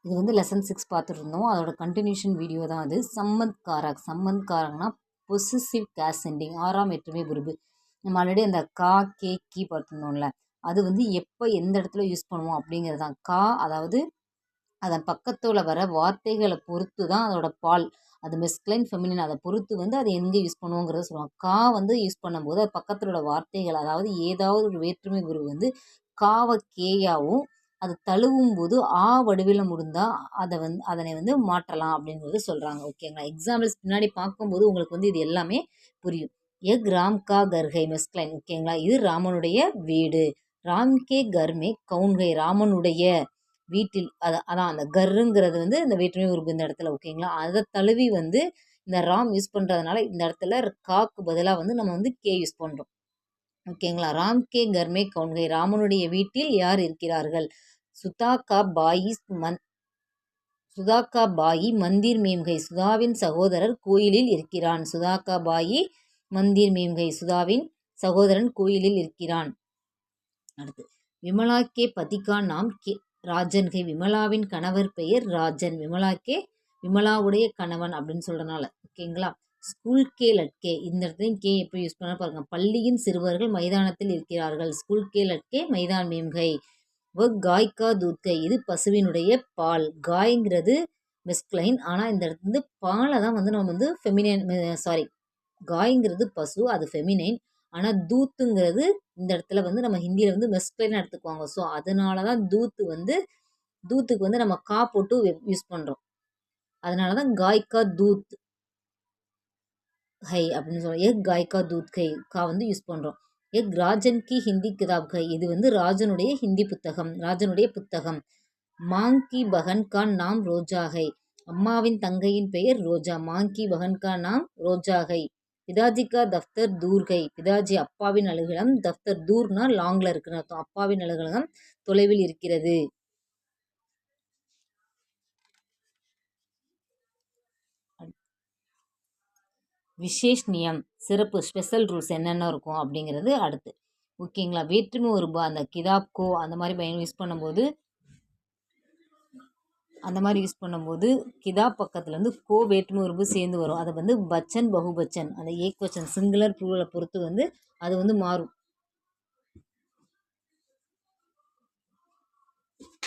இது வந்து லெசன் 6 பார்த்துட்டு இருந்தோம். அதோட கன்டினியூஷன் வீடியோ தான் அது. சம்மந்த் காரக். சம்மந்த் காரக்னா பொசசிவ் கேஸ் சென்டிங். 6ஆம் வேற்றுமை உருபு. நம்ம ஆல்ரெடி அந்த கா, கே, கி பார்த்துருந்தோம்ல. அது வந்து எப்போ எந்த இடத்துல யூஸ் பண்ணுவோம் அப்படிங்கிறது தான். கா அதாவது அதன் பக்கத்தில் வர வார்த்தைகளை பொறுத்து தான் அதோட பால். அது மெஸ்குலைன் ஃபெமினின் அதை பொறுத்து வந்து அது எங்கே யூஸ் பண்ணுவோங்கிறத சொல்லுவாங்க. கா வந்து யூஸ் பண்ணும்போது அது பக்கத்தில் உள்ள வார்த்தைகள் அதாவது ஏதாவது ஒரு வேற்றுமை உருவு வந்து காவை கேயாவும் அது தழுவும் போது ஆ வடிவில் முடிந்தால் அதனை வந்து மாற்றலாம் அப்படிங்கிறது சொல்கிறாங்க. ஓகேங்களா? எக்ஸாம்பிள்ஸ் பின்னாடி பார்க்கும்போது உங்களுக்கு வந்து இது எல்லாமே புரியும். எக் ராம் கா கர்கை மெஸ்குலைன். ஓகேங்களா? இது ராமனுடைய வீடு. ராம் கே கர்மே கவுன்கை. ராமனுடைய வீட்டில் அதான் அந்த கர்ருங்கிறது வந்து இந்த வேற்றுமை உருபு இந்த இடத்துல. ஓகேங்களா? அதை தழுவி வந்து இந்த ராம் யூஸ் பண்ணுறதுனால இந்த இடத்துல காக்கு பதிலாக வந்து நம்ம வந்து கே யூஸ் பண்ணுறோம். ஓகேங்களா? ராம் கே கர்மே கவுன்கை. ராமனுடைய வீட்டில் யார் இருக்கிறார்கள்? சுதாகா பாயி சுதாகா பாயி மந்திர் மீம்கை. சுதாவின் சகோதரர் கோயிலில் இருக்கிறான். சுதாகா பாயி மந்திர் மீம்கை. சுதாவின் சகோதரன் கோயிலில் இருக்கிறான். அடுத்து விமலா கே பதிகா நாம் கே ராஜன்கை. விமலாவின் கணவர் பெயர் ராஜன். விமலாவுடைய கணவன் அப்படின்னு சொல்றதுனால. ஓகேங்களா? ஸ்கூல் கே லட்கே. இந்த இடத்துலையும் கே எப்போ யூஸ் பண்ண பாருங்க. பள்ளியின் சிறுவர்கள் மைதானத்தில் இருக்கிறார்கள். ஸ்கூல் கே லட்கே மைதான் மீம்கை. காய் கா தூத்கை. இது பசுவினுடைய பால். காய்ங்கிறது மெஸ்குலைன். ஆனால் இந்த இடத்துல வந்து பாலை தான் வந்து நம்ம வந்து ஃபெமினைன் காய்ங்கிறது பசு, அது ஃபெமினைன். ஆனால் தூத்துங்கிறது இந்த இடத்துல வந்து நம்ம ஹிந்தியில் வந்து மெஸ்குலைன் எடுத்துக்குவாங்க. ஸோ அதனால தான் தூத்துக்கு வந்து நம்ம கா போட்டு யூஸ் பண்ணுறோம். அதனால தான் காய்கா தூத் ஹை அப்படின்னு சொல்கிறோம். எக் காய்கா தூத் கை கா வந்து யூஸ் பண்ணுறோம். எக் ராஜன் கி ஹிந்தி கிதாப் கை. இது வந்து ராஜனுடைய ஹிந்தி புத்தகம். ராஜனுடைய புத்தகம். மாங் கி பகன் கா நாம் ரோஜாகை. அம்மாவின் தங்கையின் பெயர் ரோஜா. மாங் கி பகன் கா நாம் ரோஜாகை. பிதாஜி கா தஃப்தர் தூர்கை. பிதாஜி அப்பாவின் அலுவலகம். தஃப்தர் தூர்னா லாங்கில் இருக்குன்னு அர்த்தம். அப்பாவின் அலுவலகம் தொலைவில் இருக்கிறது. விசேஷ் நியம் சிறப்பு ஸ்பெஷல் ரூல்ஸ் என்னென்ன இருக்கும் அப்படிங்கிறது அடுத்து. ஓகேங்களா? வேற்றுமை உருபு அந்த கிதாப் கோ அந்த மாதிரி யூஸ் பண்ணும்போது கிதாப் பக்கத்துலேருந்து கோ வேற்றுமை உருபு சேர்ந்து வரும். அதை வந்து பச்சன் பகுபச்சன் அந்த ஏக் வச்சன் சிங்குலர் ப்ளூரலை பொறுத்து வந்து அது வந்து மாறும்.